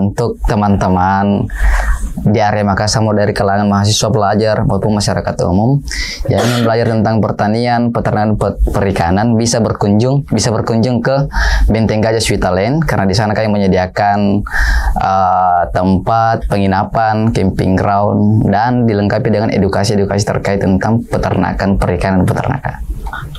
Untuk teman-teman di area Makassar, mau dari kalangan mahasiswa, pelajar maupun masyarakat umum yang ingin belajar tentang pertanian, peternakan, perikanan, bisa berkunjung ke Benteng Gajah Switzerland, karena di sana kami menyediakan tempat penginapan, camping ground, dan dilengkapi dengan edukasi-edukasi terkait tentang peternakan, perikanan, peternakan.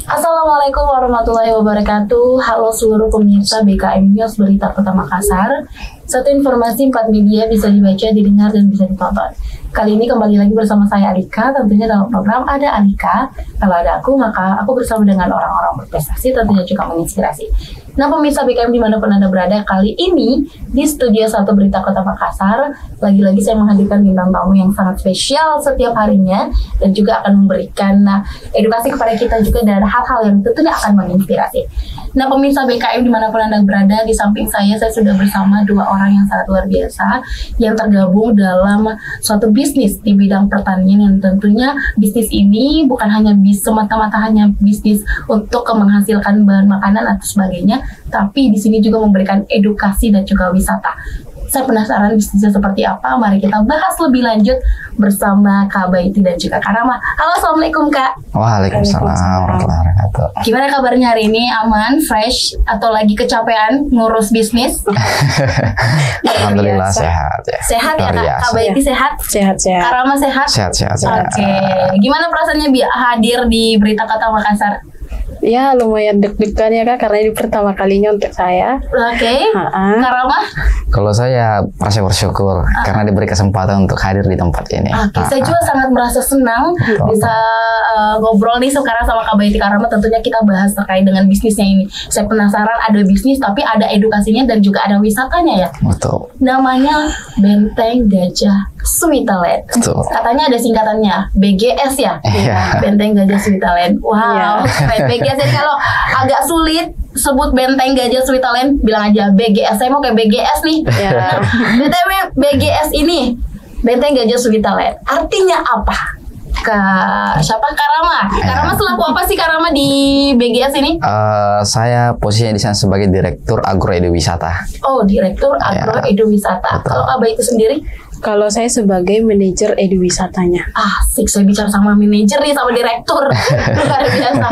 Assalamualaikum warahmatullahi wabarakatuh. Halo seluruh pemirsa BKM News Berita Kota Makassar. Satu informasi 4 media bisa dibaca, didengar, dan bisa ditonton. Kali ini kembali lagi bersama saya Alika. Tentunya dalam program Ada Alika. Kalau ada aku, maka aku bersama dengan orang-orang berprestasi, tentunya juga menginspirasi. Nah, pemirsa BKM dimanapun Anda berada, kali ini di Studio 1 Berita Kota Makassar, lagi-lagi saya menghadirkan bintang tamu yang sangat spesial setiap harinya, dan juga akan memberikan edukasi kepada kita juga dari hal-hal yang tentunya akan menginspirasi. Nah, pemirsa BKM dimanapun Anda berada, di samping saya sudah bersama dua orang yang sangat luar biasa, yang tergabung dalam suatu bisnis di bidang pertanian, yang tentunya bisnis ini bukan hanya semata-mata hanya bisnis untuk menghasilkan bahan makanan atau sebagainya, tapi di sini juga memberikan edukasi dan juga wisata. Saya penasaran bisnisnya seperti apa. Mari kita bahas lebih lanjut bersama Kak Baiti dan juga Kak Rama. Halo, assalamualaikum Kak. Waalaikumsalam warahmatullahi wabarakatuh. Gimana kabarnya hari ini? Aman, fresh, atau lagi kecapean ngurus bisnis? Alhamdulillah sehat ya. Sehat ya Kak? Kak Baiti sehat? Sehat-sehat. Kak Rama sehat? Sehat. Oke. Gimana perasaannya hadir di Berita Kota Makassar? Ya, lumayan deg-degan ya Kak, karena ini pertama kalinya untuk saya. Oke. Kak Rama? Kalau saya merasa bersyukur karena diberi kesempatan untuk hadir di tempat ini. Oke, saya juga sangat merasa senang bisa ngobrol nih sekarang sama Kak Baiti, Kak Rama. Tentunya kita bahas terkait dengan bisnisnya ini. Saya penasaran, ada bisnis tapi ada edukasinya dan juga ada wisatanya ya. Betul. Namanya Benteng Gajah Switzerland. Betul. Katanya ada singkatannya, BGS ya? Iya. Benteng Gajah Switzerland. Wow, keren. BGS. Jadi kalau agak sulit sebut Benteng Gajah Switzerland, bilang aja BGS. Saya mau kayak BGS nih. Nah, BTW BGS ini, Benteng Gajah Switzerland, artinya apa? Siapa? Kak Rama? Kak Rama selaku apa sih Kak Rama di BGS ini? Saya posisinya di sana sebagai Direktur Agro Edu Wisata. Oh, Direktur Agro Edu Wisata. Kalau Abah itu sendiri? Kalau saya sebagai manajer edu wisatanya. Asik, saya bicara sama manajer nih, sama direktur. Luar biasa.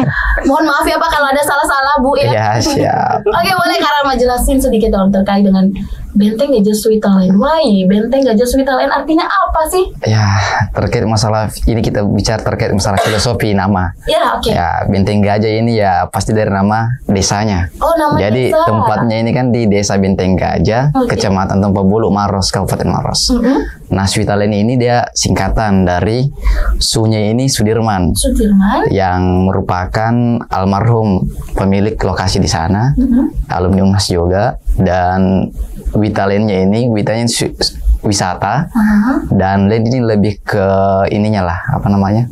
Mohon maaf ya Pak kalau ada salah-salah Bu ya. Ya, siap. Oke, boleh Kak Rama jelasin sedikit dong terkait dengan Benteng Gajah Switzerland. Why Benteng Gajah Switzerland artinya apa sih? Ya, terkait masalah ini kita bicara terkait masalah filosofi nama. Ya, oke. Ya, Benteng Gajah ini ya pasti dari nama desanya. Oh, nama Jadi desa. tempatnya ini kan di Desa Benteng Gajah, Kecamatan Tompobulu, Maros, Kabupaten Maros. Nah, Switzerland ini dia singkatan dari Sunya ini Sudirman. Sudirman. Yang merupakan almarhum pemilik lokasi di sana, alumni UNAS juga, dan Witalennya ini, Witanya wisata, dan Len ini lebih ke ininya lah, apa namanya,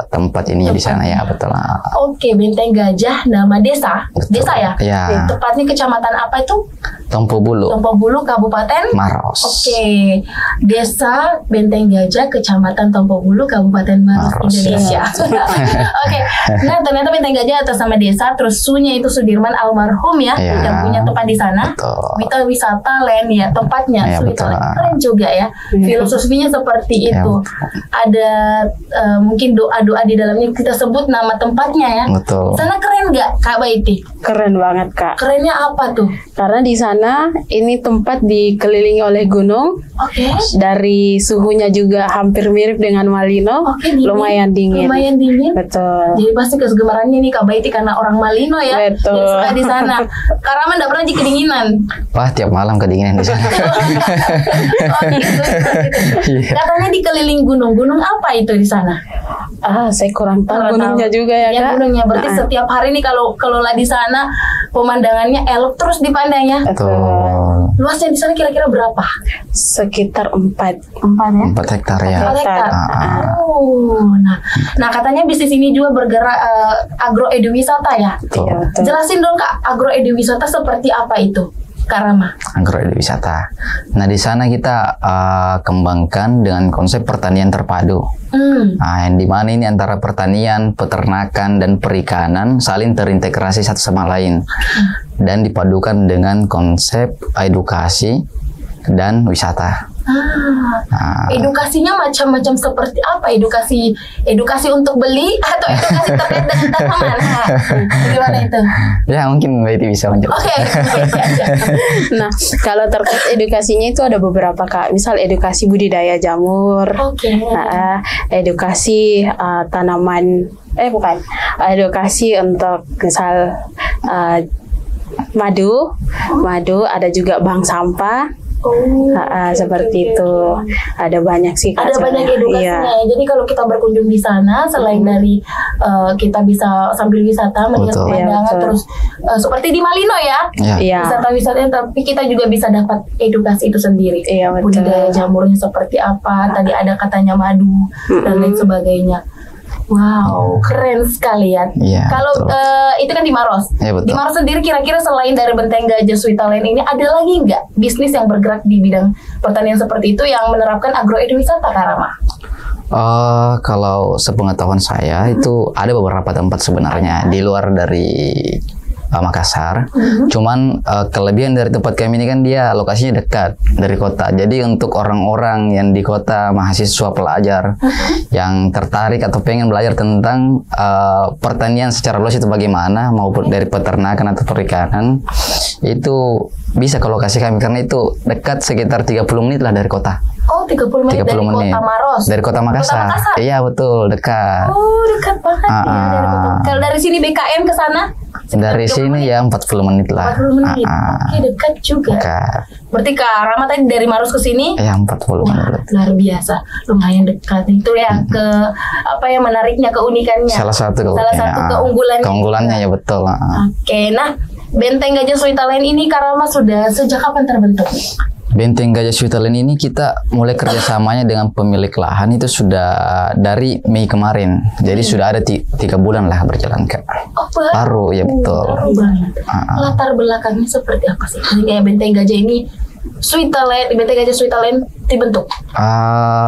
tempat ininya di sana ya, betul lah. Oke, Benteng Gajah nama desa, Betul. desa ya? Ya. Tepatnya kecamatan apa itu? Tompobulu, Tompobulu, Kabupaten Maros. Oke, Desa Benteng Gajah, Kecamatan Tompobulu, Kabupaten Maros, Indonesia. Oke, nah ternyata Benteng Gajah atas nama desa, terus Sunya itu Sudirman almarhum ya, yang punya tempat di sana. Betul. Wisata Land ya, tempatnya Switzerland. Keren juga ya, filosofinya seperti itu. Ada mungkin doa-doa di dalamnya, kita sebut nama tempatnya ya. Betul. Sana keren nggak Kak Baiti? Keren banget Kak. Kerennya apa tuh? Karena di sana ini tempat dikelilingi oleh gunung. Oke. Dari suhunya juga hampir mirip dengan Malino. Dingin. Lumayan dingin. Lumayan dingin. Betul. Jadi pasti kesegemarannya nih Kak Baiti karena orang Malino ya. Betul. Jadi suka di sana. Kak Rama nggak pernah kedinginan. Wah, tiap malam kedinginan di sana. Oh gitu. Katanya dikeliling gunung. Gunung apa itu di sana? Saya kurang tahu gunungnya juga ya Kak. Gunungnya berarti setiap hari nih kalau lah di sana pemandangannya elok terus dipandangnya. Betul. Luasnya di sana kira-kira berapa? Sekitar 4 ya? 4 hektar ya. 4 hektar. Nah katanya bisnis ini juga bergerak agro edu wisata ya. Betul. Jelasin dong Kak, agro edu wisata seperti apa itu? Kak Rama. Agro edu wisata. Nah, di sana kita kembangkan dengan konsep pertanian terpadu. Nah, yang dimana ini antara pertanian, peternakan, dan perikanan saling terintegrasi satu sama lain. dan dipadukan dengan konsep edukasi dan wisata. Nah, Edukasinya macam-macam seperti apa? Edukasi untuk beli atau edukasi terkait dengan tanaman? Gimana itu? ya mungkin Mbak Iti bisa menjelaskan. Oke, siap. Nah, kalau terkait edukasinya itu ada beberapa Kak. Misal edukasi budidaya jamur, Oke. edukasi tanaman, edukasi untuk misal madu, ada juga bank sampah. Oh, Seperti itu. Ada banyak sih Kak. Ada banyak edukasinya Iya. ya. Jadi kalau kita berkunjung di sana, selain dari kita bisa sambil wisata melihat Betul. pemandangan, Iya, betul. terus seperti di Malino ya, Ya. Iya. wisata-wisatanya, tapi kita juga bisa dapat edukasi itu sendiri. Iya, betul. Budidaya jamurnya seperti apa, tadi ada katanya madu dan lain sebagainya. Wow, keren sekali ya. Iya, Kalau betul. itu kan di Maros. Iya, betul. Di Maros sendiri kira-kira selain dari Benteng Gajah Switzerland ini ada lagi nggak bisnis yang bergerak di bidang pertanian seperti itu yang menerapkan agroeduwisata, Kak Rama? Kalau sepengetahuan saya itu ada beberapa tempat sebenarnya di luar dari Makassar. Cuman kelebihan dari tempat kami ini kan dia lokasinya dekat dari kota. Jadi untuk orang-orang yang di kota, mahasiswa pelajar yang tertarik atau pengen belajar tentang pertanian secara luas itu bagaimana, maupun dari peternakan atau perikanan, itu bisa ke lokasi kami karena itu dekat sekitar 30 menit lah dari kota. Oh, 30 menit 30 dari menit. kota Maros. Dari kota Makassar. Makassar? Iya betul, dekat. Oh, dekat banget ya dari kota. Kalau dari sini BKM ke sana? Dari sini ya 40 menit lah. 40 menit. Oke, dekat juga. Dekat. Berarti Kak Rama tadi dari Maros ke sini? Ya 40 menit. Luar biasa, lumayan dekat. Itu ya ke apa yang menariknya, keunikannya. Salah satu keunggulannya ya betul. Oke, nah Benteng Gajah Switzerland ini Kak Rama sudah sejak kapan terbentuk? Benteng Gajah Switzerland ini kita mulai kerjasamanya dengan pemilik lahan itu sudah dari Mei kemarin. Jadi sudah ada 3 bulan lah berjalan Kak. Oh, Baru ya betul. Baru banget. Latar belakangnya seperti apa sih? Kayak Benteng Gajah ini Benteng Gajah Switzerland dibentuk.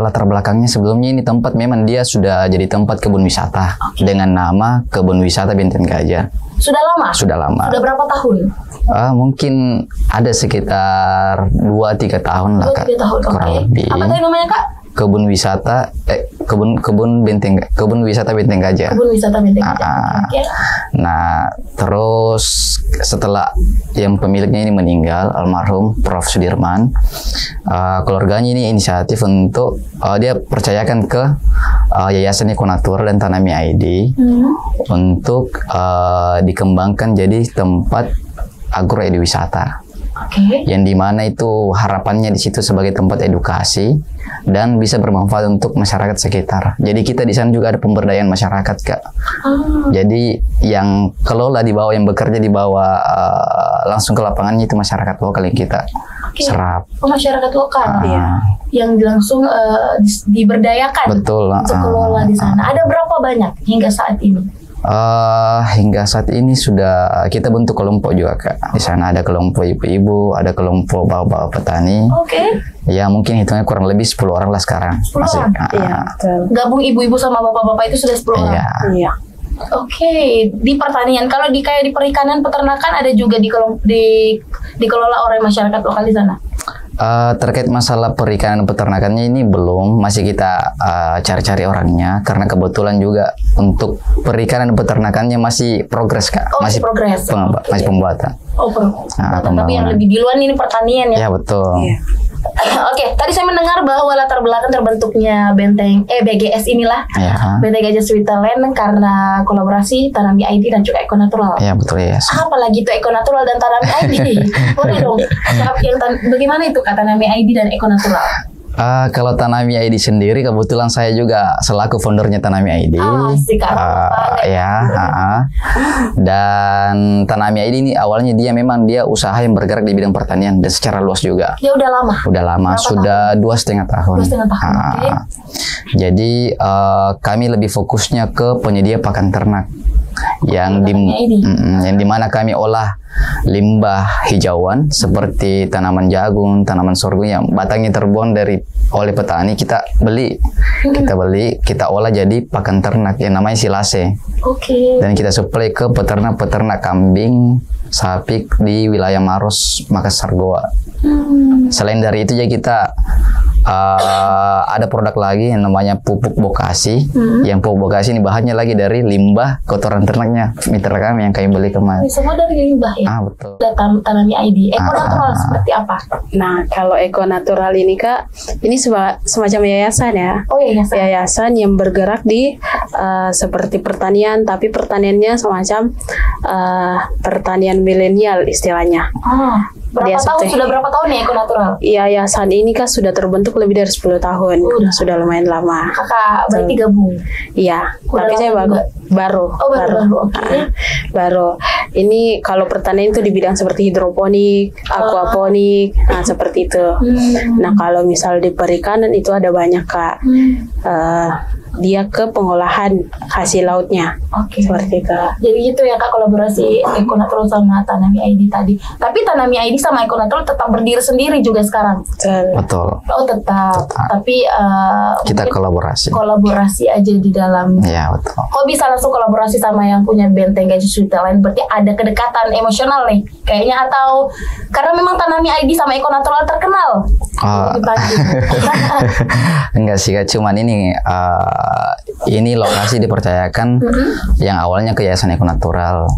Latar belakangnya sebelumnya ini tempat memang dia sudah jadi tempat kebun wisata dengan nama Kebun Wisata Benteng Gajah. Sudah lama? Sudah lama. Sudah berapa tahun? Mungkin ada sekitar 2-3 tahun lah Kak. 2-3 tahun, Kurang oke. lebih. Apa tadi namanya Kak? Kebun wisata Kebun Wisata Benteng Gajah. Kebun Wisata Benteng Gajah. Oke. Nah, terus setelah yang pemiliknya ini meninggal, almarhum Prof. Sudirman, keluarganya ini inisiatif untuk dia percayakan ke Yayasan Ekonatura dan Tanami ID untuk dikembangkan jadi tempat agroeduwisata. Oke. Yang dimana itu harapannya di situ sebagai tempat edukasi dan bisa bermanfaat untuk masyarakat sekitar. Jadi kita di sana juga ada pemberdayaan masyarakat Kak. Jadi yang kelola di bawah, yang bekerja di bawah langsung ke lapangannya itu masyarakat lokal yang kita serap. Oh, masyarakat lokal ya, yang langsung diberdayakan Betul. untuk kelola di sana. Ada berapa banyak hingga saat ini? Hingga saat ini sudah kita bentuk kelompok juga Kak. Di sana ada kelompok ibu-ibu, ada kelompok bapak-bapak petani. Oke. Ya mungkin hitungnya kurang lebih 10 orang lah sekarang. 10 orang? Iya, betul. Gabung ibu-ibu sama bapak-bapak itu sudah 10 orang. Iya. Iya. Oke, di pertanian. Kalau kayak di perikanan, peternakan ada juga dikelola oleh masyarakat lokal di sana. Terkait masalah perikanan dan peternakannya ini belum, masih kita cari-cari orangnya karena kebetulan juga untuk perikanan dan peternakannya masih progres Kak. Oh, masih progres. Masih pembuatan. Oh, tapi yang pembangunan. lebih duluan ini pertanian ya. Ya betul. Iya. Oke, tadi saya mendengar bahwa latar belakang terbentuknya BGS inilah Ya. Benteng Gajah Switzerland karena kolaborasi Tanami ID dan juga Ekonatural. Ya betul ya. Apalagi itu Ekonatural dan Tanami ID? Boleh dong. Bagaimana itu kata Tanami ID dan Ekonatural? Kalau Tanami ID sendiri kebetulan saya juga selaku foundernya Tanami ID. Asik, Dan Tanami ID ini awalnya dia usaha yang bergerak di bidang pertanian dan secara luas juga. Ya udah lama. Udah lama, berapa sudah 2,5 tahun. 2,5 tahun. Oke. Jadi kami lebih fokusnya ke penyedia pakan ternak yang dimana kami olah limbah hijauan seperti tanaman jagung, tanaman sorghum yang batangnya terbuang oleh petani, kita beli, kita olah jadi pakan ternak yang namanya silase. Oke. Dan kita suplai ke peternak-peternak kambing, sapi di wilayah Maros, Makassar, Goa. Selain dari itu ya kita ada produk lagi yang namanya pupuk bokasi. Yang pupuk bokasi ini bahannya lagi dari limbah kotoran ternaknya mitra kami yang kami beli kemarin. Semua dari limbah ya? Betul. Tanami ID. Eko Natural seperti apa? Nah, kalau Eko Natural ini Kak, ini semacam yayasan ya. Oh, yayasan. Yayasan yang bergerak di seperti pertanian, tapi pertaniannya semacam pertanian milenial istilahnya. Sudah berapa tahun nih Eko Natural? Yayasan ini Kak sudah terbentuk lebih dari 10 tahun. Sudah lumayan lama. Kakak berarti gabung? Iya, tapi saya baru. Okay. Baru. Ini kalau pertanian itu di bidang seperti hidroponik, aquaponik, seperti itu. Nah, kalau misal di perikanan itu ada banyak Kak. Dia ke pengolahan hasil lautnya. Seperti itu. Jadi gitu ya Kak, kolaborasi Eko Natural sama Tanami ID tadi. Tapi Tanami ID sama Eko Natural tetap berdiri sendiri juga sekarang? Betul. Oh, tetap. Tapi kita kolaborasi. Kolaborasi aja di dalam. Iya, betul. Kok bisa langsung kolaborasi sama yang punya Benteng Gajah Switzerland? Berarti ada kedekatan emosional nih kayaknya, atau karena memang Tanami ID sama Eko Natural terkenal? Enggak sih Kak, cuman ini lokasi dipercayakan yang awalnya ke Yayasan Eko Natural,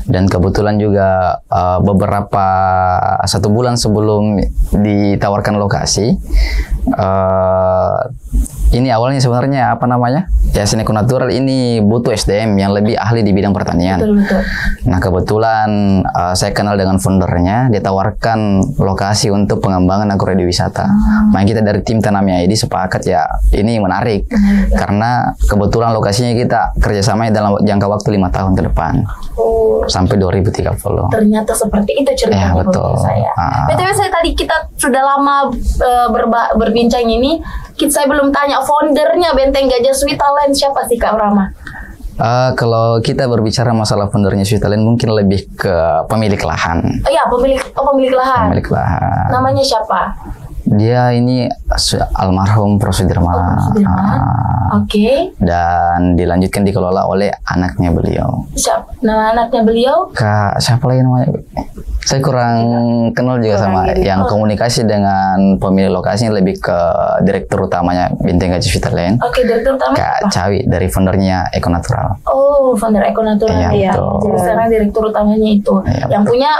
dan kebetulan juga beberapa 1 bulan sebelum ditawarkan lokasi, ini awalnya sebenarnya Yayasan Eko Natural ini butuh SDM yang lebih ahli di bidang pertanian. Betul. Nah, kebetulan saya kenal dengan foundernya, ditawarkan lokasi untuk pengembangan agrowisata. Makanya kita dari tim Tanami ID sepakat ya ini menarik, karena kebetulan lokasinya kita kerjasamanya dalam jangka waktu 5 tahun ke depan. Sampai 2030. Ternyata seperti itu ceritanya. Ya, betul. Saya. BTW kita sudah lama berbincang ini, saya belum tanya foundernya Benteng Gajah Switzerland siapa sih Kak Rama? Kalau kita berbicara masalah foundernya Switzerland, mungkin lebih ke pemilik lahan. Pemilik lahan. Pemilik lahan. Namanya siapa? Dia ini almarhum Prof. Sudirman. Oke. Dan dilanjutkan dikelola oleh anaknya beliau. Siapa? Nama anaknya beliau? Kak, siapa lagi namanya? Saya kurang kenal juga sama yang komunikasi dengan pemilik lokasinya, lebih ke direktur utamanya Benteng Gajah Switzerland. Oke, direktur utamanya Kak Cawi dari foundernya Eko Natural. Oh, founder Eko Natural ya. Jadi sekarang direktur utamanya itu. Yang punya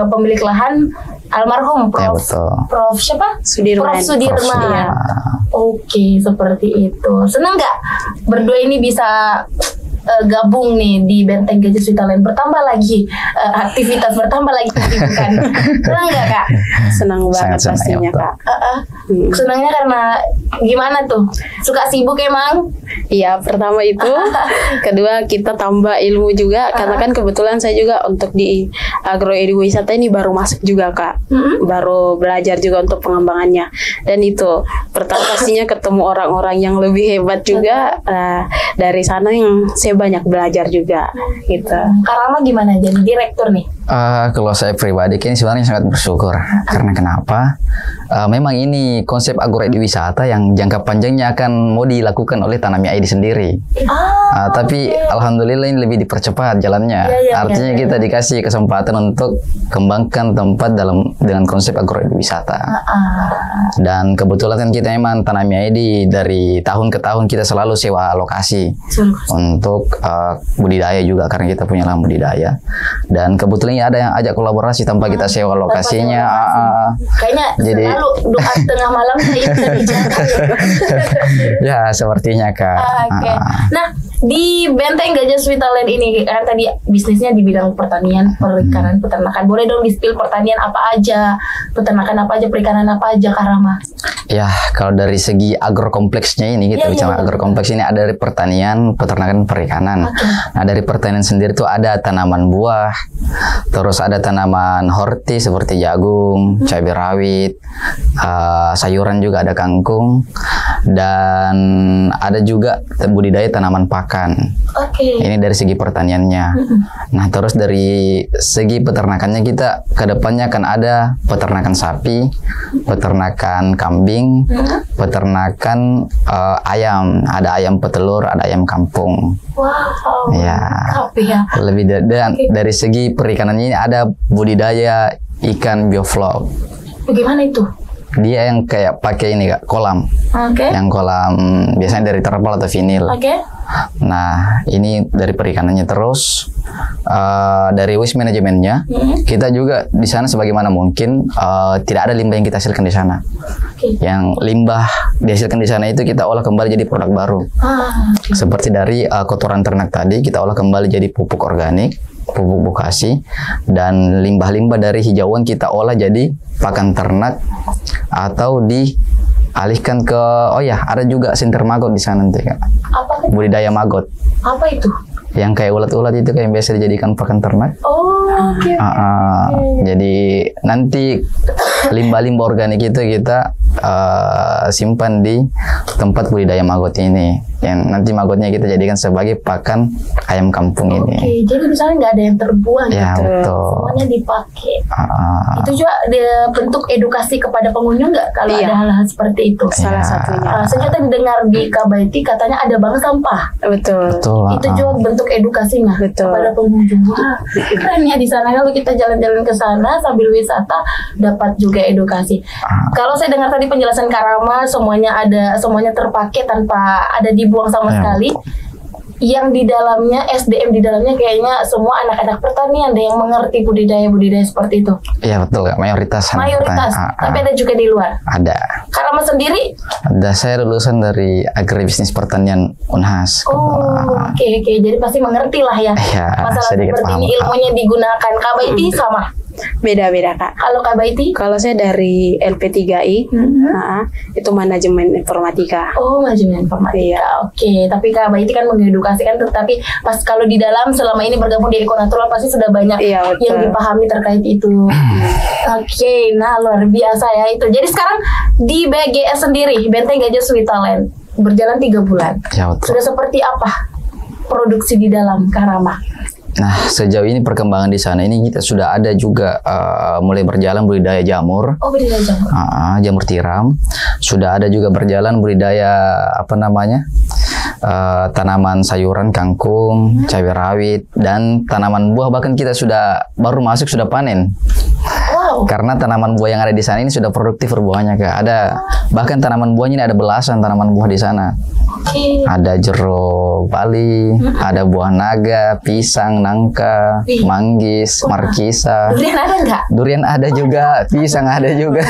pemilik lahan almarhum Prof siapa? Sudirman. Prof Sudirman. Oke, seperti itu. Senang nggak berdua ini bisa gabung nih di Benteng Gajah Switzerland, bertambah lagi aktivitas, bertambah lagi kesibukan. Senang nggak Kak? Senang banget pastinya Kak. Senangnya karena gimana tuh? Suka sibuk emang? Iya, pertama itu. Kedua, kita tambah ilmu juga, karena kan kebetulan saya juga untuk di agrowisata ini baru masuk juga Kak. Baru belajar juga untuk pengembangannya. Dan itu pertama pastinya ketemu orang-orang yang lebih hebat juga. Dari sana yang saya banyak belajar juga gitu. Kak Rama gimana jadi direktur nih? Kalau saya pribadi kan sebenarnya sangat bersyukur. Karena kenapa? Memang ini konsep agrowisata yang jangka panjangnya akan mau dilakukan oleh Tanami ID sendiri. Tapi alhamdulillah ini lebih dipercepat jalannya. Artinya kita dikasih kesempatan untuk kembangkan tempat dengan konsep agrowisata. Dan kebetulan kan kita memang Tanami ID dari tahun ke tahun kita selalu sewa lokasi untuk budidaya juga, karena kita punya lahan budidaya. Dan kebetulan ada yang ajak kolaborasi tanpa kita sewa lokasinya. Kayaknya jadi selalu doa tengah malam ya sepertinya Kak. Nah, di Benteng Gajah Switzerland ini kan tadi bisnisnya di bidang pertanian, perikanan, peternakan. Boleh dong di-spill pertanian apa aja, peternakan apa aja, perikanan apa aja Kak Rama? Ya, kalau dari segi agrokompleksnya ini kita bicara agrokompleks ini ada dari pertanian, peternakan, perikanan. Nah, dari pertanian sendiri tuh ada tanaman buah, terus ada tanaman horti seperti jagung, cabai rawit, sayuran juga ada kangkung. dan ada juga budidaya tanaman pakan. Oke. Ini dari segi pertaniannya. Nah, terus dari segi peternakannya kita kedepannya akan ada peternakan sapi, peternakan kambing, peternakan ayam. Ada ayam petelur, ada ayam kampung. Wow. Ya. Tapi ya. Lebih dan dari segi perikanannya ini ada budidaya ikan bioflok. Bagaimana itu? Dia yang kayak pakai ini Kak, kolam. Oke. Yang kolam biasanya dari terpal atau vinil. Oke. Nah, ini dari perikanannya terus dari waste manajemennya. Kita juga di sana sebagaimana mungkin tidak ada limbah yang kita hasilkan di sana. Oke. Yang limbah dihasilkan di sana itu kita olah kembali jadi produk baru. Oke. Seperti dari kotoran ternak tadi kita olah kembali jadi pupuk organik, pupuk bokasi, dan limbah-limbah dari hijauan kita olah jadi pakan ternak atau dialihkan ke ada juga sinter maggot di sana nanti Kak. Apa? Budidaya maggot. Apa itu? Yang kayak ulat-ulat itu kayak biasa dijadikan pakan ternak. Oh, oke. Jadi nanti limbah-limbah organik itu kita simpan di tempat budidaya maggot ini. Yang nanti maggotnya kita jadikan sebagai pakan ayam kampung ini. Oke, jadi misalnya nggak ada yang terbuang Ya, gitu. betul. Semuanya dipakai. Ah, Itu juga ada bentuk edukasi kepada pengunjung nggak kalau Iya. ada hal-hal seperti itu? Salah Ya. satunya. Saya kita dengar di Kabaiti katanya ada bank sampah. Betul. betul. Itu juga bentuk edukasinya Betul. kepada pengunjung. Wah, keren ya di sana kalau kita jalan-jalan ke sana sambil wisata dapat juga edukasi. Kalau saya dengar tadi penjelasan Karama semuanya terpakai tanpa ada dibuang sama Ya. sekali. Yang di dalamnya SDM di dalamnya kayaknya semua anak-anak pertanian ada yang mengerti budidaya seperti itu. Iya betul Kak, mayoritas. anak Mayoritas, pertanian. tapi ada juga di luar. Ada. Karama sendiri, Saya lulusan dari agribisnis pertanian Unhas. oke. Jadi pasti mengerti lah ya. Iya, Masalah sedikit seperti paham, ini Kak. ilmunya digunakan. Kabaiti sama. Beda-beda Kak. Kalau Kabaiti, Kalau saya dari LP3I, itu manajemen informatika. oh manajemen informatika. Iya. Oke, tapi Kabaiti kan mengedukasi kan, tetapi pas kalau di dalam selama ini bergabung di Ekonatural pasti sudah banyak Iya, betul. yang dipahami terkait itu. Oke, nah luar biasa ya itu. Jadi sekarang di BGS sendiri, Benteng Gajah Sweetaland, berjalan 3 bulan. Ya betul. Sudah seperti apa produksi di dalam Karama? Nah, sejauh ini perkembangan di sana ini kita sudah ada juga mulai berjalan budidaya jamur. Oh, budidaya jamur. Jamur tiram. Sudah ada juga berjalan budidaya tanaman sayuran, kangkung, cabai rawit, dan tanaman buah. Bahkan kita baru masuk sudah panen. Wow. Karena tanaman buah yang ada di sana ini sudah produktif buahnya Kak. Bahkan tanaman buahnya ini ada belasan tanaman buah di sana. Oke. Ada jeruk Bali, ada buah naga, pisang, nangka, manggis, markisa. Durian ada nggak? Durian ada juga, pisang ada juga.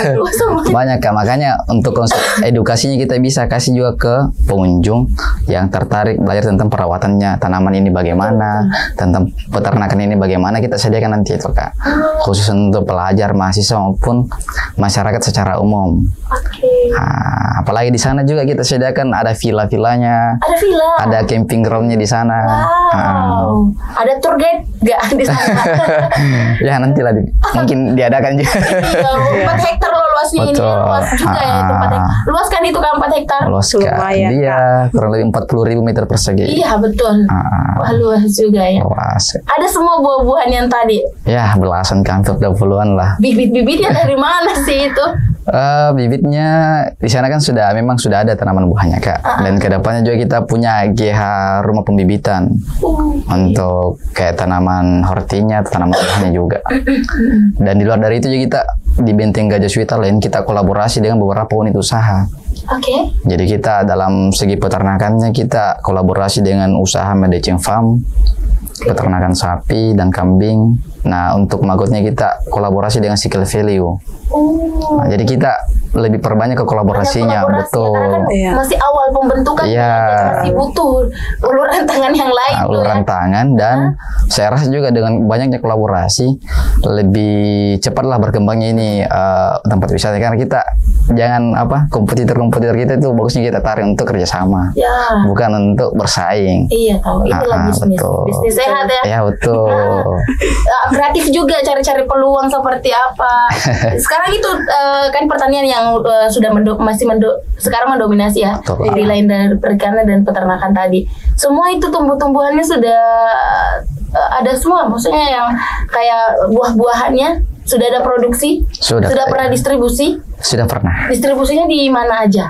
Banyak Kak. Makanya untuk konsep edukasinya kita bisa kasih juga ke pengunjung yang tertarik belajar tentang perawatannya, tanaman ini bagaimana, tentang peternakan ini bagaimana, kita sediakan nanti itu Kak. Khusus untuk pelajar, mahasiswa maupun masyarakat secara umum. Oke. Nah, apalagi di sana juga kita sediakan ada villa-villanya, Ada villa. ada camping groundnya di sana. Wow. Ada tour guide nggak di sana? Ya nantilah mungkin diadakan juga. Iya, 4 hektar loh luasnya ini. Betul. Luas juga ya itu 4 hektar. Luas kan itu kan 4 hektar? Luas Kak. Lumayan, Dia kurang lebih 40.000 meter persegi. Iya betul. Wah luas juga ya. Luas. Ada semua buah-buahan yang tadi. Ya belasan kan, 20-an lah. Bibit-bibitnya dari mana sih itu? Bibitnya di sana kan memang sudah ada tanaman buahnya Kak. Dan kedepannya juga kita punya GH rumah pembibitan untuk kayak tanaman hortinya atau tanaman buahnya juga. Dan di luar dari itu juga kita di Benteng Gajah Sweetaland kita kolaborasi dengan beberapa unit usaha. Oke. Jadi kita dalam segi peternakannya kita kolaborasi dengan usaha Medicine Farm, peternakan sapi dan kambing. Nah, untuk maggotnya kita kolaborasi dengan Cycle Value. Nah, jadi kita lebih perbanyak ke kolaborasinya, Banyak kolaborasi, betul. karena kan Iya. masih awal pembentukan, Iya. masih butuh uluran tangan yang lain tuh ya. Uluran tangan, dan saya rasa juga dengan banyaknya kolaborasi lebih cepatlah berkembangnya ini tempat wisata, karena kita jangan kompetitor kita itu bagusnya kita tarik untuk kerjasama, Ya. bukan untuk bersaing. Iya, tahu. Itulah bisnis. Betul. Bisnis sehat ya. Ya betul. Kreatif juga cari-cari peluang seperti apa. Sekarang itu kan pertanian yang sudah sekarang mendominasi ya Betul. di lain dari perikanan dan peternakan tadi. Semua itu tumbuh-tumbuhannya sudah ada semua. Maksudnya yang kayak buah-buahannya sudah ada produksi, Sudah pernah distribusi. Sudah pernah. Distribusinya di mana aja?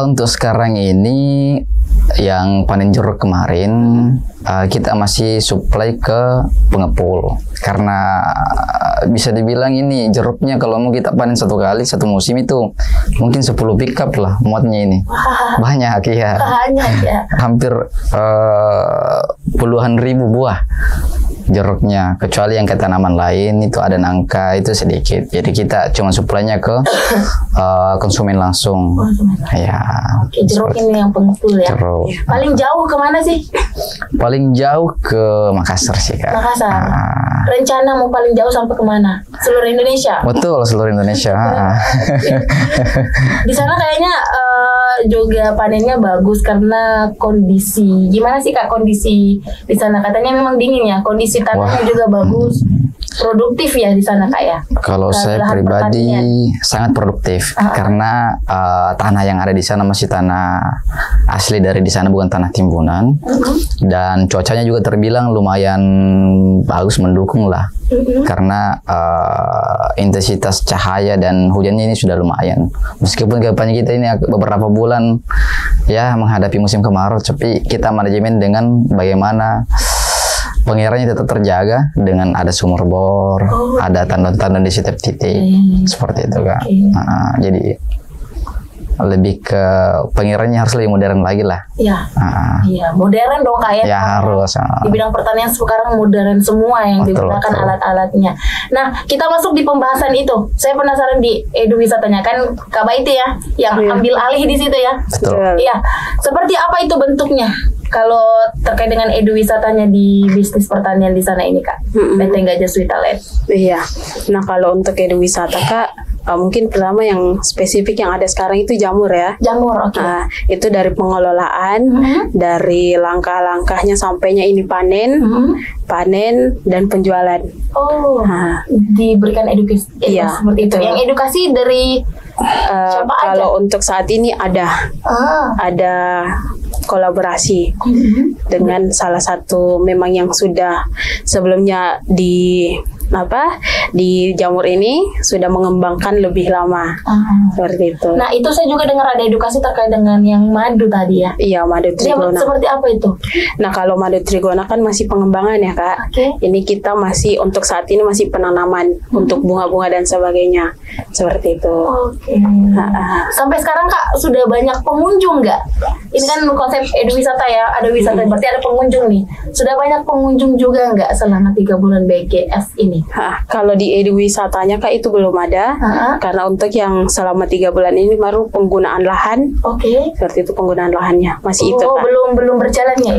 Untuk sekarang ini yang panen jeruk kemarin kita masih supply ke pengepul karena bisa dibilang ini jeruknya kalau mau kita panen satu kali satu musim itu mungkin 10 pickup lah muatnya ini. Banyak ya. Banyak ya. Hampir puluhan ribu buah jeruknya, kecuali yang ke tanaman lain itu ada nangka itu sedikit, jadi kita cuma suplainya ke konsumen langsung. Ya. Oke, jeruk ini yang pengepul ya. Jeruk. Paling jauh kemana sih? Paling jauh ke Makassar sih Kak. Makassar. Rencana mau paling jauh sampai kemana? Seluruh Indonesia? Betul, seluruh Indonesia. Di sana kayaknya juga panennya bagus karena kondisi. Gimana sih Kak kondisi di sana? Katanya memang dingin ya. Kondisi tanahnya juga bagus. Produktif ya di sana Kak ya? Kalau saya lahan pribadi pertanian. sangat produktif karena tanah yang ada di sana masih tanah asli dari di sana, bukan tanah timbunan. Dan cuacanya juga terbilang lumayan bagus, mendukung lah. Karena intensitas cahaya dan hujannya ini sudah lumayan. Meskipun kampanye kita ini beberapa bulan ya menghadapi musim kemarau, tapi kita manajemen dengan bagaimana pengairannya tetap terjaga dengan ada sumur bor, ada tandon-tandon di setiap titik, seperti itu Kak. Jadi lebih ke pengairannya harus lebih modern lagi lah. Iya. Iya, modern dong Kak ya. Ya harus. Di bidang pertanian sekarang modern semua yang digunakan alat-alatnya. Nah, kita masuk di pembahasan itu. Saya penasaran di eduwisatanya kan Kak Baiti ya yang ambil alih di situ ya. Betul. Iya. Seperti apa itu bentuknya? Kalau terkait dengan eduwisatanya di bisnis pertanian di sana ini Kak, PT Gajah Switalet. Iya. Nah kalau untuk eduwisata Kak, mungkin pertama yang spesifik yang ada sekarang itu jamur ya. Jamur, oke. Itu dari pengelolaan, dari langkah-langkahnya sampainya ini panen, panen dan penjualan. Oh, diberikan edukasi Iya, seperti itu. Yang edukasi dari siapa aja? Kalau untuk saat ini ada kolaborasi dengan salah satu memang yang sudah sebelumnya di jamur ini sudah mengembangkan lebih lama seperti itu. Nah itu saya juga dengar ada edukasi terkait dengan yang madu tadi ya. Iya, madu trigona. Seperti apa itu? Nah kalau madu trigona kan masih pengembangan ya Kak. Ini kita masih untuk saat ini masih penanaman untuk bunga-bunga dan sebagainya seperti itu. Sampai sekarang Kak sudah banyak pengunjung nggak? Ini kan konsep eduwisata ya, ada wisata berarti ada pengunjung nih. Sudah banyak pengunjung juga nggak selama 3 bulan BGS ini? Kalau di eduwisatanya Kak itu belum ada, karena untuk yang selama 3 bulan ini baru penggunaan lahan. Seperti itu penggunaan lahannya masih itu Kak. Belum berjalan ya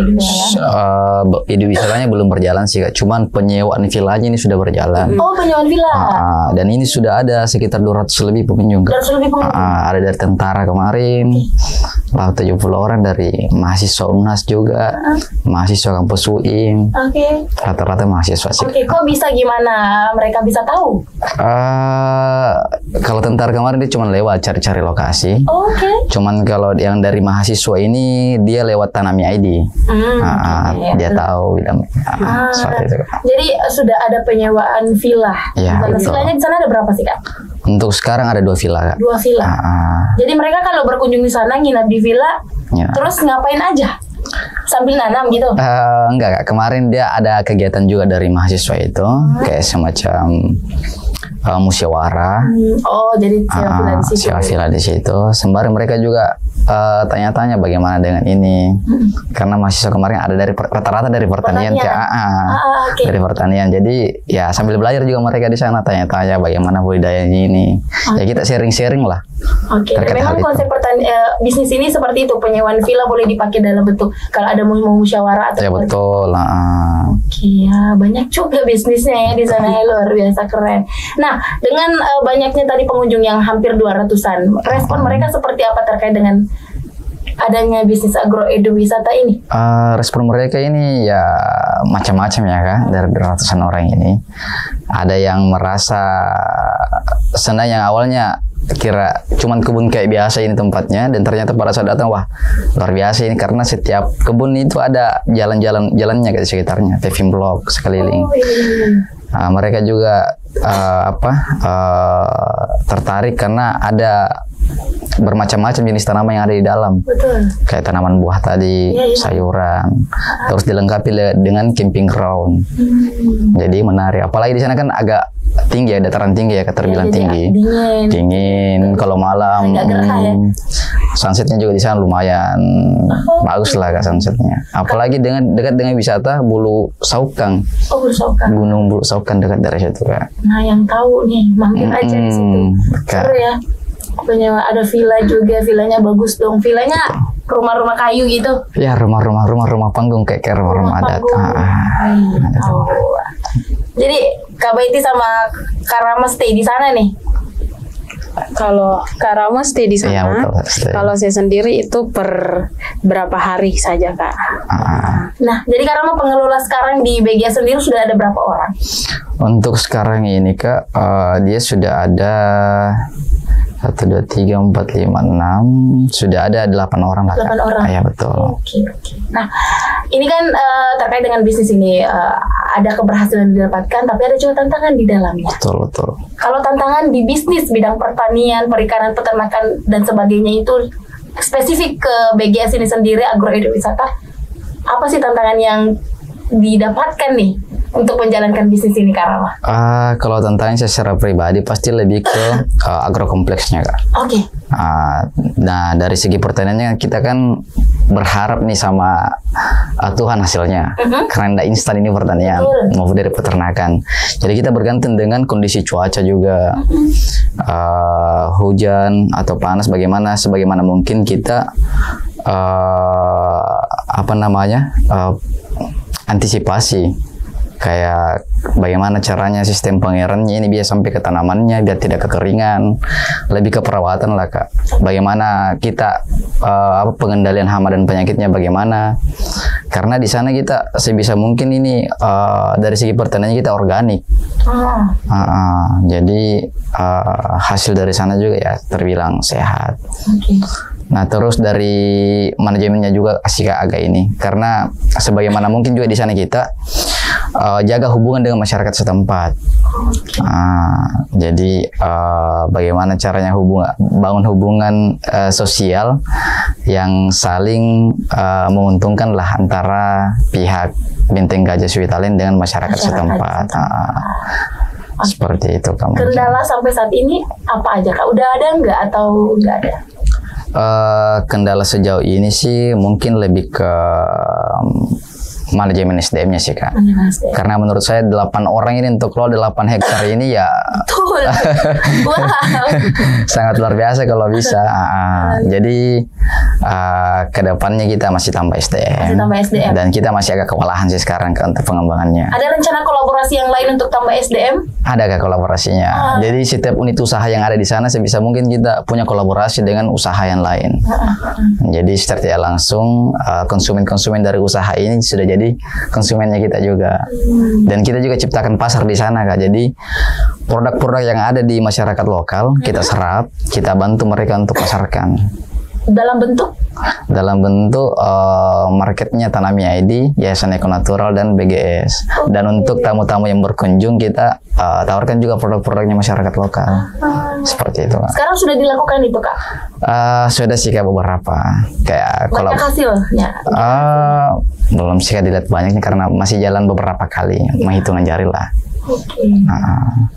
Eduwisatanya belum berjalan sih Kak, cuman penyewaan villanya ini sudah berjalan. Penyewaan villa. Dan ini sudah ada sekitar 200 lebih pengunjung. 200 lebih pengunjung. Ada dari tentara kemarin, lalu 70 orang dari mahasiswa UNAS juga, mahasiswa kampus UIN. Rata-rata mahasiswa sih. Kok bisa gimana mereka bisa tahu? Kalau tentara kemarin dia cuma lewat cari-cari lokasi. Cuman kalau yang dari mahasiswa ini dia lewat Tanami ID. Dia tahu seperti itu. Jadi sudah ada penyewaan villa. Villanya di sana ada berapa sih Kak? Untuk sekarang ada 2 villa Kak. 2 villa. Jadi mereka kalau berkunjung di sana nginap di villa, terus ngapain aja? Sambil nanam gitu? Enggak Kak, kemarin dia ada kegiatan juga dari mahasiswa itu, kayak semacam musyawarah. Jadi sewa villa di situ. Sembari mereka juga tanya-tanya bagaimana dengan ini, karena mahasiswa kemarin ada dari rata-rata dari pertanian dari pertanian. Jadi ya sambil belajar juga mereka di sana tanya-tanya bagaimana budidayanya ini. Ya kita sharing-sharing lah. Oke, dan terkait hal memang itu. konsep bisnis ini seperti itu, penyewaan villa boleh dipakai dalam bentuk kalau ada mau musyawarah atau Ya seperti- betul. Oke, ya banyak juga bisnisnya ya di sana ya, luar biasa keren. Nah, dengan banyaknya tadi pengunjung yang hampir 200-an, respon mereka seperti apa terkait dengan adanya bisnis agroeduwisata ini? Respon mereka ini ya macam-macam ya Kak, dari ratusan orang ini. Ada yang merasa senang, yang awalnya kira cuman kebun kayak biasa ini tempatnya, dan ternyata pada saat datang wah luar biasa ini, karena setiap kebun itu ada jalannya di sekitarnya, paving block sekeliling. Mereka juga tertarik karena ada bermacam-macam jenis tanaman yang ada di dalam. Betul. Kayak tanaman buah tadi, Iya, iya. sayuran, terus dilengkapi dengan camping ground. Jadi menarik. Apalagi di sana kan agak tinggi ya, dataran tinggi ya, terbilang Jadi tinggi. dingin. Kalau malam, Agak gerah ya. sunsetnya juga di sana lumayan bagus lah Kak sunsetnya. Apalagi dekat dengan wisata Bulu Saukang, Oh, bersaukan. Gunung Bulu Saukang dekat dari situ Kak. Nah, yang tahu nih, mampir aja di situ. Kak. Seru ya. Punya ada villa juga, villanya bagus dong. Villanya rumah-rumah kayu gitu. Ya rumah panggung kayak rumah adat. panggung. Oh. Jadi Kak Baiti sama Kak Rama stay di sana nih. Kalau Kak Rama stay di sana. Iya, betul, stay. Kalau saya sendiri itu per berapa hari saja Kak. Nah, jadi Kak Rama pengelola sekarang di BGA sendiri sudah ada berapa orang? Untuk sekarang ini Kak, dia sudah ada 1, 2, 3, 4, 5, 6, sudah ada 8 orang lah Kak. 8 orang. Iya betul. Oke. Nah, ini kan terkait dengan bisnis ini ada keberhasilan didapatkan, tapi ada juga tantangan di dalamnya. Betul. Kalau tantangan di bisnis bidang pertanian, perikanan, peternakan dan sebagainya itu spesifik ke BGS ini sendiri, agroeduwisata, apa sih tantangan yang didapatkan nih untuk menjalankan bisnis ini Kak Rama? Kalau tantangan saya secara pribadi pasti lebih ke agrokompleksnya Kak. Oke. Nah dari segi pertaniannya kita kan berharap nih sama Tuhan hasilnya, karena tidak instan ini pertanian maupun dari peternakan. Jadi kita bergantung dengan kondisi cuaca juga, hujan atau panas, sebagaimana mungkin kita antisipasi. Kayak bagaimana caranya sistem pengerannya ini biar sampai ke tanamannya biar tidak kekeringan, lebih ke perawatan lah Kak. Bagaimana kita pengendalian hama dan penyakitnya bagaimana, karena di sana kita sebisa mungkin ini dari segi pertanian kita organik. Jadi hasil dari sana juga ya terbilang sehat. Nah terus dari manajemennya juga asik agak ini, karena sebagaimana mungkin juga di sana kita jaga hubungan dengan masyarakat setempat. Jadi bagaimana caranya bangun hubungan sosial yang saling menguntungkan lah antara pihak Benteng Gajah Switalen dengan masyarakat setempat. Seperti itu kamu. Kendala sampai saat ini apa aja Kak? Udah ada nggak atau nggak ada? Kendala sejauh ini sih mungkin lebih ke manajemen SDM-nya sih Kak. Karena menurut saya 8 orang ini untuk kelola 8 hektar ini ya Betul. Wow. sangat luar biasa kalau bisa. Jadi kedepannya kita masih tambah SDM. Dan kita masih agak kewalahan sih sekarang Kak untuk pengembangannya. Ada rencana kolaborasi yang lain untuk tambah SDM? Ada Kak kolaborasinya. Jadi setiap unit usaha yang ada di sana sebisa mungkin kita punya kolaborasi dengan usaha yang lain. Jadi secara langsung konsumen-konsumen dari usaha ini sudah jadi konsumennya kita juga. Dan kita juga ciptakan pasar di sana Kak. Jadi produk-produk yang ada di masyarakat lokal kita serap, kita bantu mereka untuk pasarkan. Dalam bentuk? Dalam bentuk marketnya Tanami ID, Yayasan Eko Natural dan BGS. Dan untuk tamu-tamu yang berkunjung kita tawarkan juga produk-produknya masyarakat lokal. Seperti itu Kak. Sekarang sudah dilakukan itu Kak? Sudah sih Kak beberapa. Kayak Banyak hasilnya? Belum sih Kak dilihat banyaknya karena masih jalan beberapa kali, menghitungan jari lah. Oke.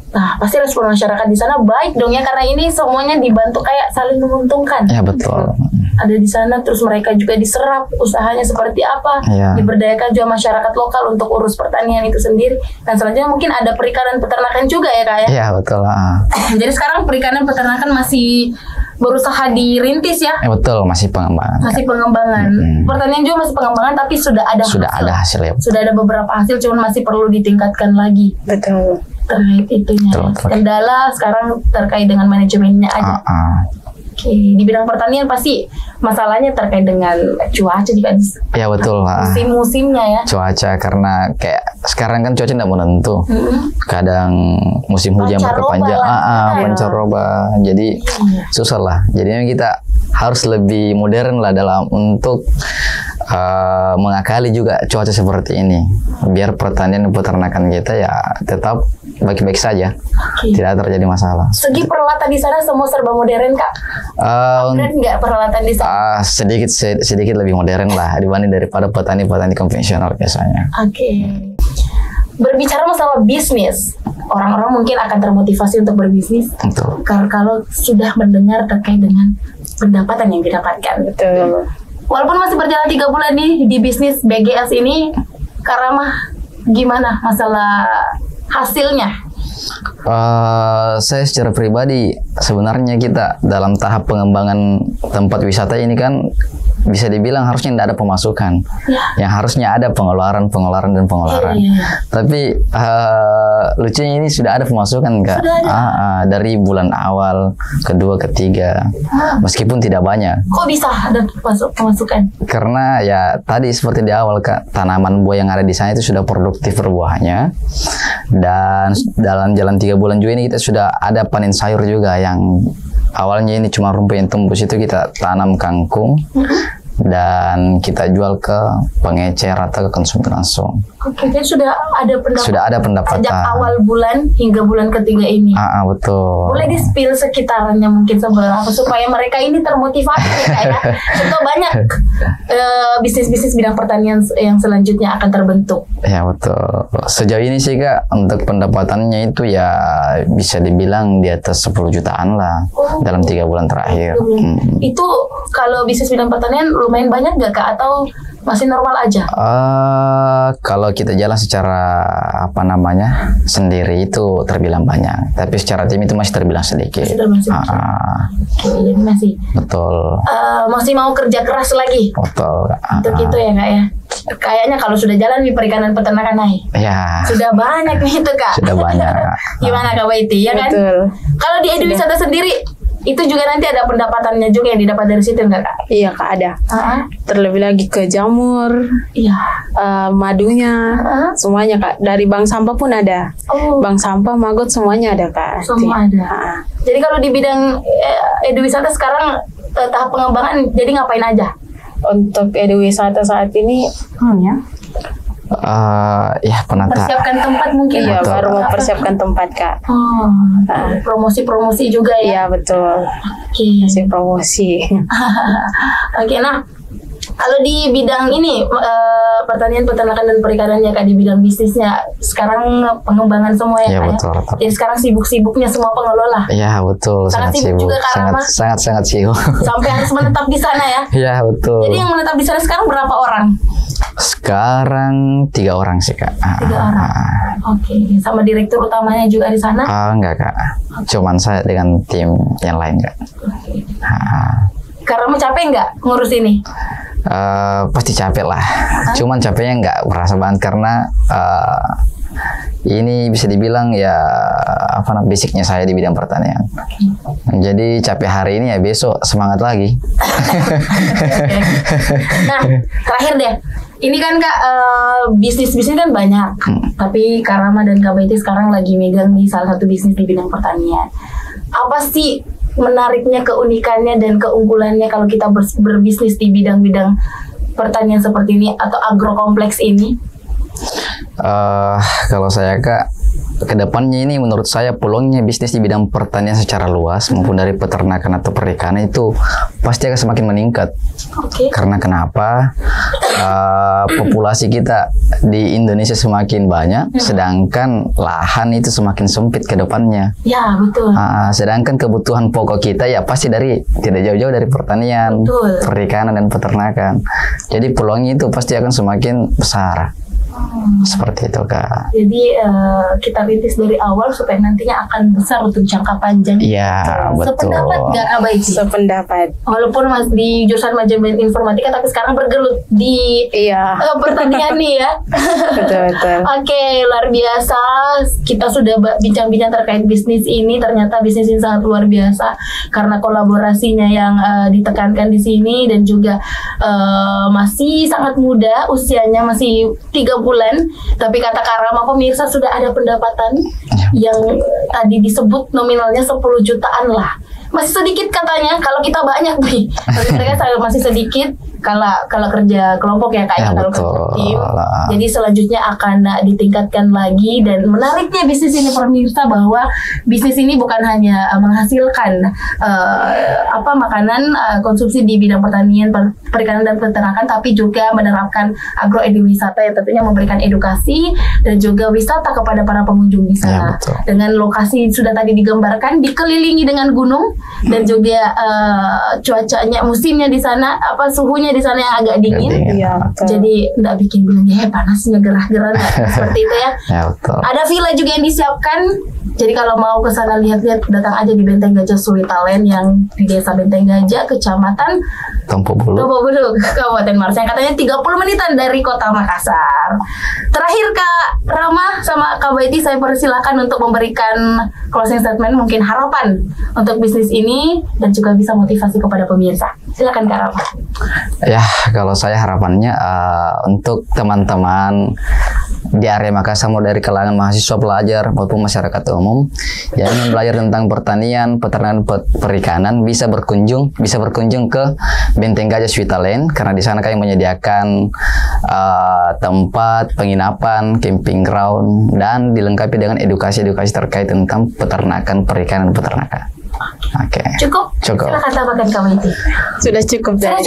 Nah, pasti respon masyarakat di sana baik dong ya, karena ini semuanya dibantu kayak saling menguntungkan. Ya betul. Ada di sana, terus mereka juga diserap usahanya seperti apa, diberdayakan juga masyarakat lokal untuk urus pertanian itu sendiri. Dan selanjutnya mungkin ada perikanan peternakan juga ya Kak ya? Iya betul. Jadi sekarang perikanan peternakan masih berusaha dirintis ya? Betul, masih pengembangan. Masih pengembangan. Pertanian juga masih pengembangan, tapi sudah ada hasil ya. Sudah ada beberapa hasil, cuman masih perlu ditingkatkan lagi. Betul. Terkait itunya. Betul. Kendala sekarang terkait dengan manajemennya aja. Oke, di bidang pertanian pasti masalahnya terkait dengan cuaca juga. Ya betul lah. Musim-musimnya ya. Cuaca, karena kayak sekarang kan cuaca tidak menentu. Kadang musim hujan berkepanjangan, pancaroba. Jadi susah lah. Jadi kita harus lebih modern lah dalam untuk mengakali juga cuaca seperti ini, biar pertanian dan peternakan kita ya tetap baik-baik saja, tidak terjadi masalah. Segi peralatan di sana semua serba modern Kak? Modern nggak peralatan di sana? Sedikit lebih modern lah dibanding daripada petani-petani konvensional biasanya. Oke. Berbicara masalah bisnis, orang-orang mungkin akan termotivasi untuk berbisnis. Betul. Kalau sudah mendengar terkait dengan pendapatan yang didapatkan. Betul. Walaupun masih berjalan 3 bulan nih di bisnis BGS ini, Kak Rama gimana masalah hasilnya? Saya secara pribadi sebenarnya kita dalam tahap pengembangan tempat wisata ini kan bisa dibilang harusnya tidak ada pemasukan, yang harusnya ada pengeluaran dan pengeluaran. Tapi lucunya ini sudah ada pemasukan Kak. Dari bulan awal, kedua, ketiga, meskipun tidak banyak. Kok bisa ada pemasukan? Karena ya tadi seperti di awal Kak, tanaman buah yang ada di sana itu sudah produktif berbuahnya, dan dalam jalan 3 bulan juga ini kita sudah ada panen sayur juga, yang awalnya ini cuma rumput yang tembus itu kita tanam kangkung dan kita jual ke pengecer atau ke konsumen langsung. Oke, jadi sudah ada pendapatan. Sejak awal bulan hingga bulan ketiga ini. Betul. Boleh di-spill sekitarnya mungkin seberapa supaya mereka ini termotivasi ya. Contoh banyak bisnis-bisnis bidang pertanian yang selanjutnya akan terbentuk. Ya betul. Sejauh ini sih Kak, untuk pendapatannya itu ya bisa dibilang di atas 10 jutaan lah dalam 3 bulan terakhir. Itu kalau bisnis bidang pertanian lumayan banyak gak Kak, atau masih normal aja? Kalau kita jalan secara sendiri itu terbilang banyak, tapi secara tim itu masih terbilang sedikit. Jadi masih. Betul. Masih mau kerja keras lagi. Betul. Untuk itu ya Kak ya. Kayaknya kalau sudah jalan di perikanan peternakan naik. Ya. Sudah banyak nih itu Kak. Sudah banyak. Gimana Kak Waiti ya kan? Betul. Kalau di Eduwisata sendiri itu juga nanti ada pendapatannya juga yang didapat dari situ enggak Kak? Iya Kak, ada. Terlebih lagi ke jamur, madunya, semuanya Kak. Dari bank sampah pun ada. Bank sampah, maggot semuanya ada Kak. Semua ada. Jadi kalau di bidang Eduwisata sekarang tahap pengembangan jadi ngapain aja? Untuk Eduwisata saat ini persiapkan tempat mungkin. Iya, baru mempersiapkan tempat Kak. Promosi-promosi juga ya. Iya betul. Masih promosi. Oke, nah kalau di bidang ini pertanian, peternakan dan perikanannya Kak, di bidang bisnisnya sekarang pengembangan semua ya Kak. Betul. Jadi sekarang sibuk-sibuknya semua pengelola. Iya betul. Sangat sibuk juga Kak Rama. Sangat sibuk. Sampai harus menetap di sana ya. Iya betul. Jadi yang menetap di sana sekarang berapa orang? Sekarang 3 orang sih Kak. 3 orang. Oke. Sama direktur utamanya juga di sana? Enggak Kak. Cuman saya dengan tim yang lain Kak. Karena capek nggak ngurus ini? Pasti capek lah. Cuman capeknya nggak merasa banget karena ini bisa dibilang ya basicnya saya di bidang pertanian. Jadi capek hari ini ya besok semangat lagi. Nah terakhir deh, ini kan Kak bisnis kan banyak, tapi Kak Rama dan Kak Waiti sekarang lagi megang di salah satu bisnis di bidang pertanian. Apa sih menariknya, keunikannya dan keunggulannya kalau kita berbisnis di bidang-bidang pertanian seperti ini atau agrokompleks ini? Kalau saya Kak, kedepannya ini menurut saya peluangnya bisnis di bidang pertanian secara luas maupun dari peternakan atau perikanan itu pasti akan semakin meningkat. Karena kenapa? Populasi kita di Indonesia semakin banyak, sedangkan lahan itu semakin sempit ke depannya. Ya betul. Sedangkan kebutuhan pokok kita ya pasti tidak jauh-jauh dari pertanian, perikanan dan peternakan. Jadi peluangnya itu pasti akan semakin besar. Seperti itu Kak. Jadi kita rintis dari awal supaya nantinya akan besar untuk jangka panjang. Iya, betul. Sependapat nggak Kak Baiti? Sependapat. Walaupun Mas di jurusan manajemen informatika, tapi sekarang bergelut di Iya. pertanian nih ya. Betul. Oke, luar biasa. Kita sudah bincang-bincang terkait bisnis ini. Ternyata bisnis ini sangat luar biasa karena kolaborasinya yang ditekankan di sini, dan juga masih sangat muda, usianya masih 3 bulan. Tapi kata Karama pemirsa sudah ada pendapatan yang tadi disebut nominalnya 10 jutaan lah. Masih sedikit katanya, kalau kita banyak nih. Tapi mereka masih sedikit kalau kerja kelompok ya Kak, kalau kerja tim. Jadi selanjutnya akan ditingkatkan lagi. Dan menariknya bisnis ini pemirsa, bahwa bisnis ini bukan hanya menghasilkan makanan konsumsi di bidang pertanian, perikanan dan peternakan, tapi juga menerapkan agroediwisata yang tentunya memberikan edukasi dan juga wisata kepada para pengunjung di sana. Dengan lokasi sudah tadi digambarkan, dikelilingi dengan gunung, dan juga cuacanya, musimnya di sana, suhunya di sana yang agak dingin. Jadi nggak bikin bilangnya panasnya gerah-gerah seperti itu ya. Betul. Ada villa juga yang disiapkan. Jadi kalau mau ke sana lihat-lihat, datang aja di Benteng Gajah Suwitalen yang di Desa Benteng Gajah, Kecamatan Tompo Bulu, Kabupaten Maros, yang katanya 30 menitan dari Kota Makassar. Terakhir Kak Rama sama Kak Baiti, saya persilakan untuk memberikan closing statement, mungkin harapan untuk bisnis ini dan juga bisa motivasi kepada pemirsa. Silakan Kak Rama. Ya, kalau saya harapannya untuk teman-teman di area Makassar, mau dari kalangan mahasiswa, pelajar maupun masyarakat umum yang ingin belajar tentang pertanian, peternakan, perikanan, bisa berkunjung ke Benteng Gajah Suwitalen, karena di sana kami menyediakan tempat penginapan, camping ground, dan dilengkapi dengan edukasi-edukasi terkait tentang peternakan, perikanan, peternakan. Oke. Cukup. Silakan tambahkan Kak Baiti. Sudah cukup ya.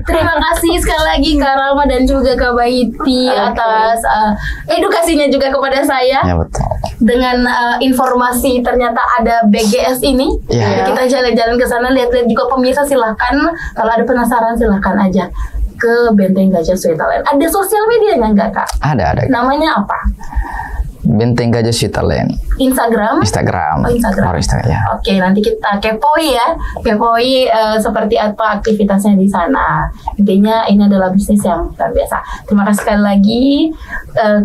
Terima kasih sekali lagi Kak Rama dan juga Kak Baiti atas edukasinya juga kepada saya. Ya, betul. Dengan informasi ternyata ada BGS ini. Jadi kita jalan-jalan ke sana, lihat-lihat juga pemirsa. Silahkan kalau ada penasaran, silahkan aja ke Benteng Gajah Suwitalen. Ada sosial medianya nggak Kak? Ada. Namanya apa? Benteng Gajah Suwitalen. Instagram. Oh, Instagram. Ya. Oke, nanti kita kepoin seperti apa aktivitasnya di sana. Intinya ini adalah bisnis yang luar biasa. Terima kasih sekali lagi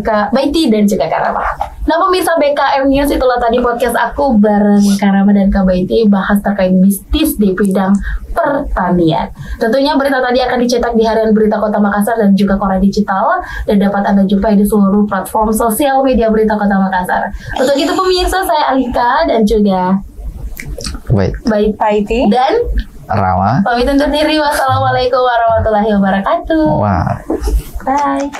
Kak Baiti dan juga Kak Rama. Nah pemirsa BKM News, itulah tadi podcast aku bareng Kak Rama dan Kak Baiti, bahas terkait bisnis di bidang pertanian. Tentunya berita tadi akan dicetak di Harian Berita Kota Makassar dan juga Koran Digital, dan dapat Anda jumpai di seluruh platform sosial media Berita Kota Makassar. Untuk itu pemirsa, saya Alika dan juga Baiti dan Rama pamit undur diri. Wassalamualaikum warahmatullahi wabarakatuh. Wow. Bye.